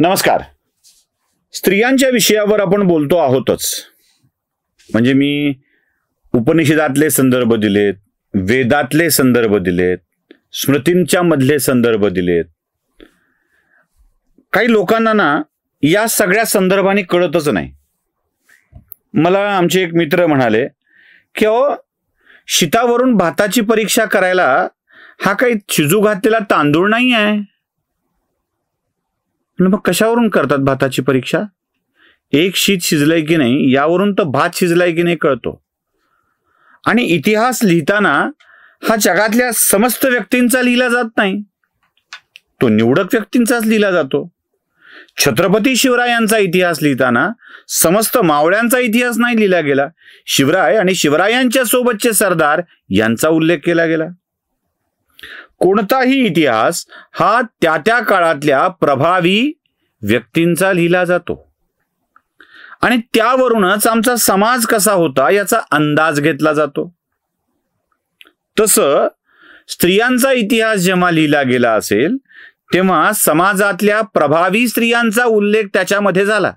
नमस्कार. स्त्रियांच्या विषयावर आपण बोलतो आहोतच. म्हणजे मी उपनिषदातले संदर्भ दिलेत, वेदातले संदर्भ दिलेत, स्मृतींच्या मधले संदर्भ दिलेत. काही लोकांना ना या सगळ्या संदर्भाने कळतच नाही. मला आमचे एक मित्र म्हणाले की शीतावरून भाताची परीक्षा करायला हा काही शिजू घातलेला तांदूळ नाही आहे. मग कशावरून करतात भाताची परीक्षा? एक शीत शिजलंय की नाही यावरून तर भात शिजलाय की नाही कळतो. आणि इतिहास लिहिताना हा जगातल्या समस्त व्यक्तींचा लिहिला जात नाही, तो निवडक व्यक्तींचाच लिहिला जातो. छत्रपती शिवरायांचा इतिहास लिहिताना समस्त मावळ्यांचा इतिहास नाही लिहिला गेला, शिवराय आणि शिवरायांच्या सोबतचे सरदार यांचा उल्लेख केला गेला. कोणताही इतिहास हा त्या त्या काळातल्या प्रभावी व्यक्तींचा लिहिला जातो आणि त्यावरूनच आमचा समाज कसा होता याचा अंदाज घेतला जातो. तसं स्त्रियांचा इतिहास जेव्हा लिहिला गेला असेल तेव्हा समाजातल्या प्रभावी स्त्रियांचा उल्लेख त्याच्यामध्ये झाला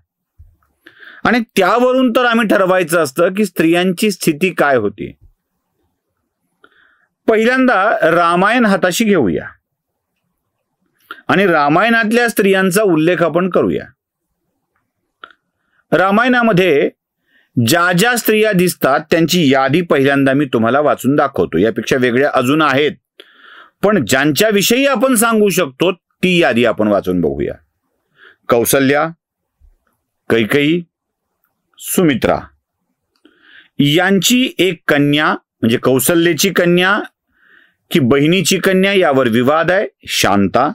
आणि त्यावरून तर आम्ही ठरवायचं असतं की स्त्रियांची स्थिती काय होती. पहिल्यांदा रामायण हाताशी घेऊया आणि रामायणातल्या स्त्रियांचा उल्लेख आपण करूया. रामायणामध्ये ज्या ज्या स्त्रिया दिसतात त्यांची यादी पहिल्यांदा मी तुम्हाला वाचून दाखवतो. यापेक्षा वेगळ्या अजून आहेत, पण ज्यांच्याविषयी आपण सांगू शकतो ती यादी आपण वाचून बघूया. कौसल्या, कैकेयी, सुमित्रा यांची एक कन्या म्हणजे कौसल्याची कन्या की बहिणीची कन्या यावर विवाद आहे, शांता.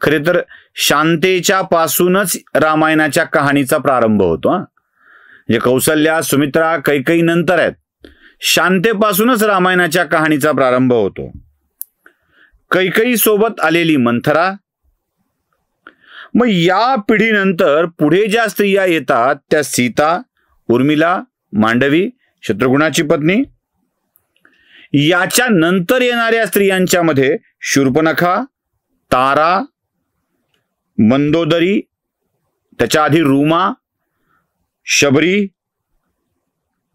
खरे तर शांतेच्या पासूनच रामायणाच्या कहाणीचा प्रारंभ होतो. म्हणजे कौसल्या, सुमित्रा, कैकेयी नंतर आहेत, शांतेपासूनच रामायणाच्या कहाणीचा प्रारंभ होतो. कैकेयी सोबत आलेली मंथरा. मग या पिढीनंतर पुढे ज्या स्त्रिया येतात त्या सीता, उर्मिला, मांडवी, शत्रुघ्नाची पत्नी. याच्या नंतर येणाऱ्या स्त्रियांच्या मध्ये शूर्पणखा, तारा, मंदोदरी, त्याच्या आधी रुमा, शबरी.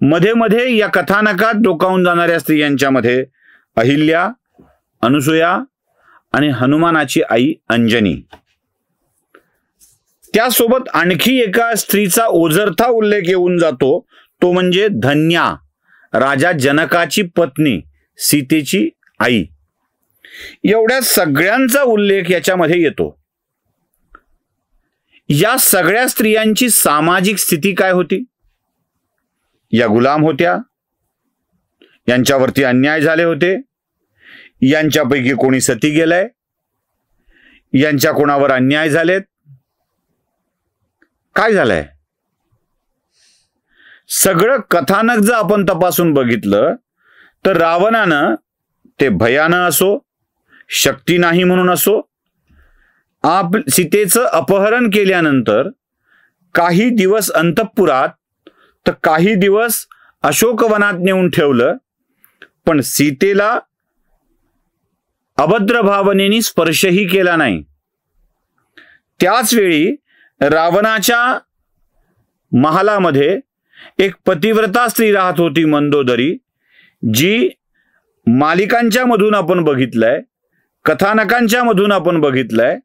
मध्ये मध्ये या कथानकात डोकावून जाणाऱ्या स्त्रियांच्या मध्ये अहिल्या, अनुसूया आणि हनुमानाची आई अंजनी. त्यासोबत आणखी एका स्त्रीचा ओझरता उल्लेख येऊन जातो, तो म्हणजे धन्या, राजा जनकाची पत्नी, सीतेची आई. एवढ्या सगळ्यांचा उल्लेख याच्यामध्ये येतो. या सगळ्या स्त्रियांची सामाजिक स्थिती काय होती? या गुलाम होत्या, यांच्यावरती अन्याय झाले होते, यांच्यापैकी कोणी सती गेलाय, यांच्या कोणावर अन्याय झालेत, काय झालंय? सगळं कथानक जर आपण तपासून बघितलं तर रावणानं ते भयानं असो, शक्ती नाही म्हणून असो, सीतेचं अपहरण केल्यानंतर काही दिवस अंतःपुरात तर काही दिवस अशोकवनात नेऊन ठेवलं, पण सीतेला अभद्र भावनेने स्पर्शही केला नाही. त्याच वेळी रावणाच्या महालामध्ये एक पतिव्रता स्त्री राहत होती, मंदोदरी, जी मालिकांच्या मधून आपण बघितलंय, कथानकांच्या मधून आपण बघितलंय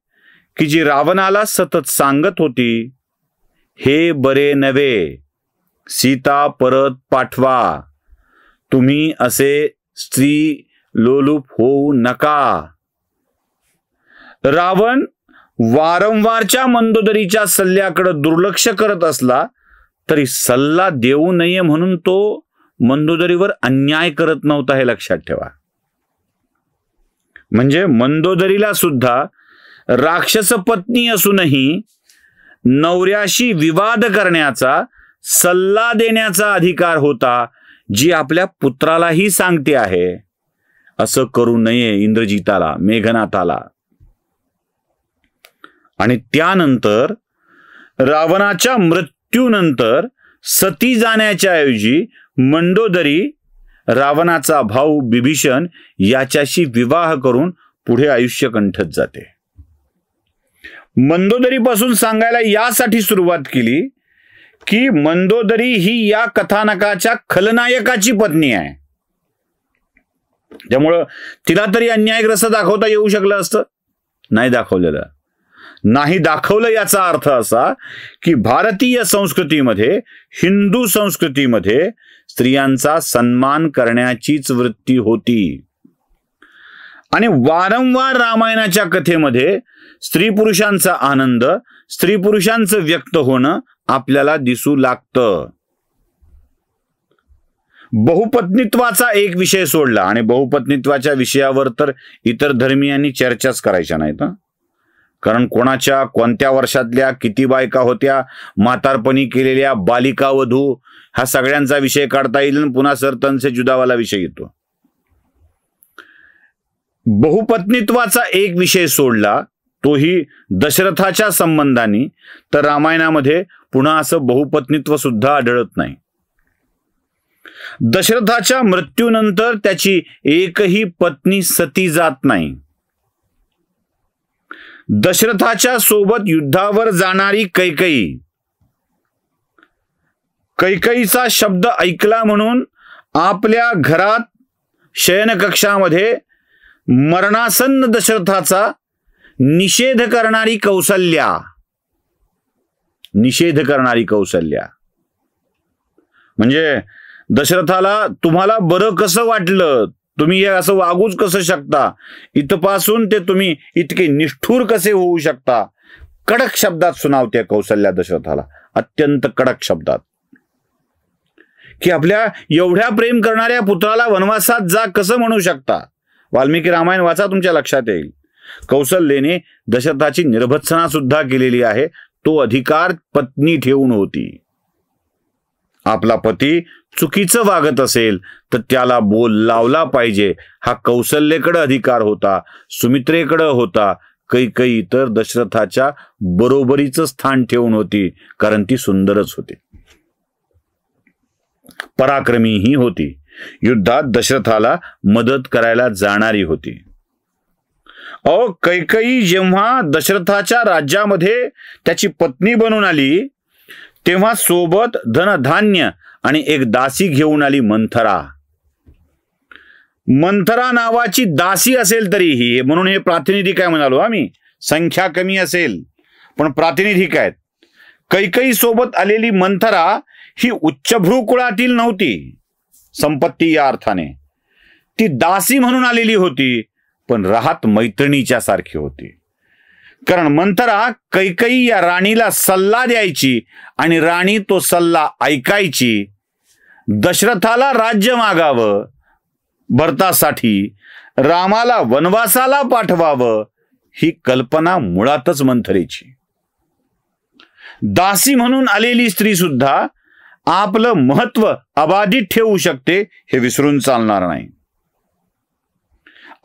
की जी रावणाला सतत सांगत होती, हे बरे नव्हे, सीता परत पाठवा, तुम्ही असे स्त्री लोलूप होऊ नका. रावण वारंवारच्या मंदोदरीच्या सल्ल्याकडे दुर्लक्ष करत असला तरी सल्ला देऊ नये म्हणून तो मंदोदरीवर अन्याय करत नव्हता, हे लक्षात ठेवा. म्हणजे मंदोदरीला सुद्धा राक्षस पत्नी असूनही नवऱ्याशी विवाद करण्याचा, सल्ला देण्याचा अधिकार होता, जी आपल्या पुत्रालाही सांगते आहे असं करू नये, इंद्रजिताला, मेघनाथाला. आणि त्यानंतर रावणाच्या मृत्यूनंतर सती जाण्याच्या ऐवजी मंदोदरी रावणाचा भाऊ बिभीषण याच्याशी विवाह करून पुढे आयुष्य कंठत जाते. मंदोदरीपासून सांगायला यासाठी सुरुवात केली की मंदोदरी ही या कथानकाच्या खलनायकाची पत्नी आहे. त्यामुळं तिला तरी अन्यायग्रस्त दाखवता येऊ शकलं असतं, नाही दाखवलेलं. नाही दाखवलं याचा अर्थ असा की भारतीय संस्कृतीमध्ये, हिंदू संस्कृतीमध्ये स्त्रियांचा सन्मान करण्याचीच वृत्ती होती. आणि वारंवार रामायणाच्या कथेमध्ये स्त्री पुरुषांचा आनंद, स्त्री पुरुषांचं व्यक्त होणं आपल्याला दिसू लागतं. बहुपत्नीत्वाचा एक विषय सोडला, आणि बहुपत्नीत्वाच्या विषयावर तर इतर धर्मीयांनी चर्चाच करायच्या नाहीत. कारण कोणाच्या कोणत्या वर्षातल्या किती बायका होत्या, म्हातारपणी केलेल्या बालिका वधू, हा सगळ्यांचा विषय काढता येईल. पुन्हा सरतन से जुदावाला विषय येतो. बहुपत्नीत्वाचा एक विषय सोडला, तोही दशरथाच्या संबंधाने, तर रामायणामध्ये पुन्हा असं बहुपत्नीत्व सुद्धा आढळत नाही. दशरथाच्या मृत्यूनंतर त्याची एकही पत्नी सती जात नाही. दशरथाच्या सोबत युद्धावर जाणारी कैकेयीचा शब्द ऐकला म्हणून आपल्या घरात शयनकक्षामध्ये मरणासन्न दशरथाचा निषेध करणारी कौसल्या, म्हणजे दशरथाला तुम्हाला बरं कसं वाटलं, तुम्ही हे असं वागूच कसं शकता, इथपासून ते तुम्ही इतके निष्ठुर कसे होऊ शकता, कडक शब्दात सुनावते कौसल्या दशरथाला, अत्यंत कडक शब्दात, की आपल्या एवढ्या प्रेम करणाऱ्या पुत्राला वनवासात जा कसं म्हणू शकता. वाल्मिकी रामायण वाचा, तुमच्या लक्षात येईल. कौसल्येने दशरथाची निर्भत्सना सुद्धा केलेली आहे. तो अधिकार पत्नी ठेवून होती. आपला पती चुकीचं वागत असेल तर त्याला बोल लावला पाहिजे, हा कौसल्येकडे अधिकार होता, सुमित्रेकडे होता. कैकेयी तर दशरथाच्या बरोबरीचं स्थान ठेवून होती, कारण ती सुंदरच होती, पराक्रमीही होती, युद्धात दशरथाला मदत करायला जाणारी होती. कैकेयी जेव्हा दशरथाच्या राज्यामध्ये त्याची पत्नी बनून आली, तेव्हा सोबत धनधान्य आणि एक दासी घेऊन आली, मंथरा नावाची दासी असेल तरीही, म्हणून हे प्रातिनिधिक आहे म्हणालो आम्ही, संख्या कमी असेल पण प्रातिनिधिक आहेत. कैकेयी सोबत आलेली मंथरा ही उच्चभ्रू कुळातील नव्हती संपत्ती या अर्थाने, ती दासी म्हणून आलेली होती, पण राहत मैत्रिणीच्या सारखी होती. कारण मंथरा कैकेयी या राणीला सल्ला द्यायची आणि राणी तो सल्ला ऐकायची. दशरथाला राज्य मागावं, भरतासाठी रामाला वनवासाला पाठवावं, ही कल्पना मुळातच मंथरेची. दासी म्हणून आलेली स्त्री सुद्धा आपलं महत्व अबाधित ठेवू शकते, हे विसरून चालणार नाही.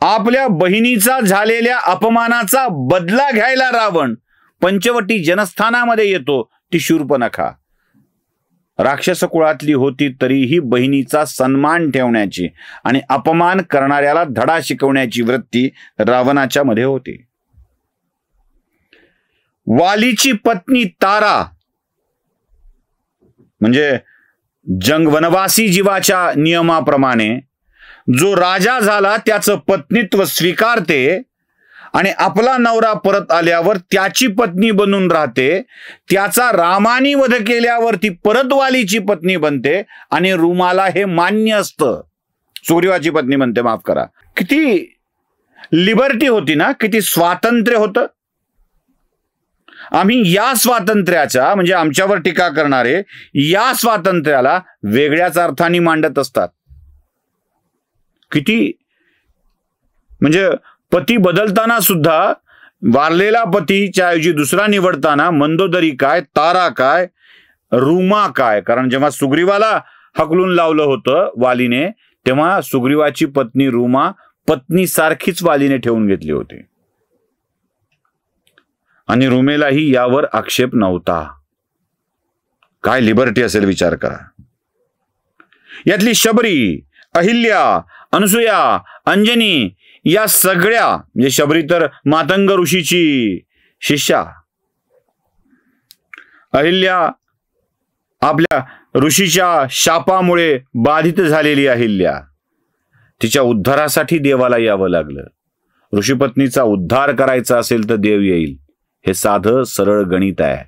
आपल्या बहिणीचा झालेल्या अपमानाचा बदला घ्यायला रावण पंचवटी जनस्थानामध्ये येतो. ती शूर्पणखा राक्षस कुळातली होती, तरीही बहिणीचा सन्मान ठेवण्याची आणि अपमान करणाऱ्याला धडा शिकवण्याची वृत्ती रावणाच्या मध्ये होती. वालीची पत्नी तारा, म्हणजे वनवासी जीवाच्या नियमाप्रमाणे जो राजा झाला त्याचं पत्नीत्व स्वीकारते आणि आपला नवरा परत आल्यावर त्याची पत्नी बनून राहते. त्याचा रामानी वध केल्यावर ती परत वालीची पत्नी बनते आणि रुमाला हे मान्य असतं. सुग्रीवाची पत्नी बनते, माफ करा. किती लिबर्टी होती ना, किती स्वातंत्र्य होतं. आम्ही या स्वातंत्र्याच्या, म्हणजे आमच्यावर टीका करणारे या स्वातंत्र्याला वेगळ्याच अर्थाने मांडत असतात. किती म्हणजे पती बदलताना सुद्धा वारलेला पतीच्या ऐवजी दुसरा निवडताना मंदोदरी काय, तारा काय, रुमा काय. कारण जेव्हा सुग्रीवाला हकलून लावलं होतं वालीने, तेव्हा सुग्रीवाची पत्नी रुमा पत्नी सारखीच वालीने ठेवून घेतली होती आणि रुमेलाही यावर आक्षेप नव्हता. काय लिबर्टी असेल विचार करा. यातली शबरी, अहिल्या, अनसुया, अंजनी या सगळ्या, म्हणजे शबरी तर मातंग ऋषीची शिष्या, अहिल्या आपल्या ऋषीच्या शापामुळे बाधित झालेली अहिल्या, तिच्या उद्धारासाठी देवाला यावं लागलं. ऋषीपत्नीचा उद्धार करायचा असेल तर देव येईल, हे साधं सरळ गणित आहे.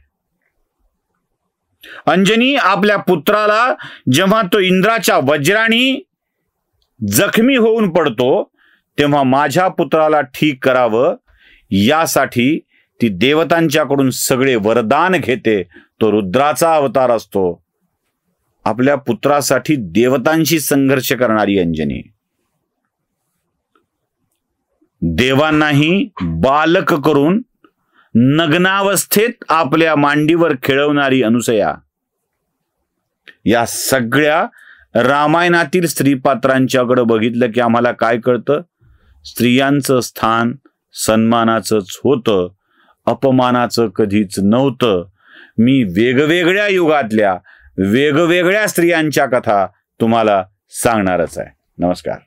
अंजनी आपल्या पुत्राला जेव्हा तो इंद्राच्या वज्राने जखमी होऊन पडतो तेव्हा माझ्या पुत्राला ठीक करावं यासाठी ती देवतांच्याकडून सगळे वरदान घेते. तो रुद्राचा अवतार असतो. आपल्या पुत्रासाठी देवतांशी संघर्ष करणारी अंजनी, देवांनाही बालक करून नग्नावस्थेत आपल्या मांडीवर खेळवणारी अनुसया, या सगळ्या रामायणातील स्त्रीपात्रांच्याकडे बघितलं की आम्हाला काय कळतं? स्त्रियांचं स्थान सन्मानाचंच होतं, अपमानाचं कधीच नव्हतं. मी वेगवेगळ्या युगातल्या वेगवेगळ्या स्त्रियांच्या कथा तुम्हाला सांगणारच आहे. नमस्कार.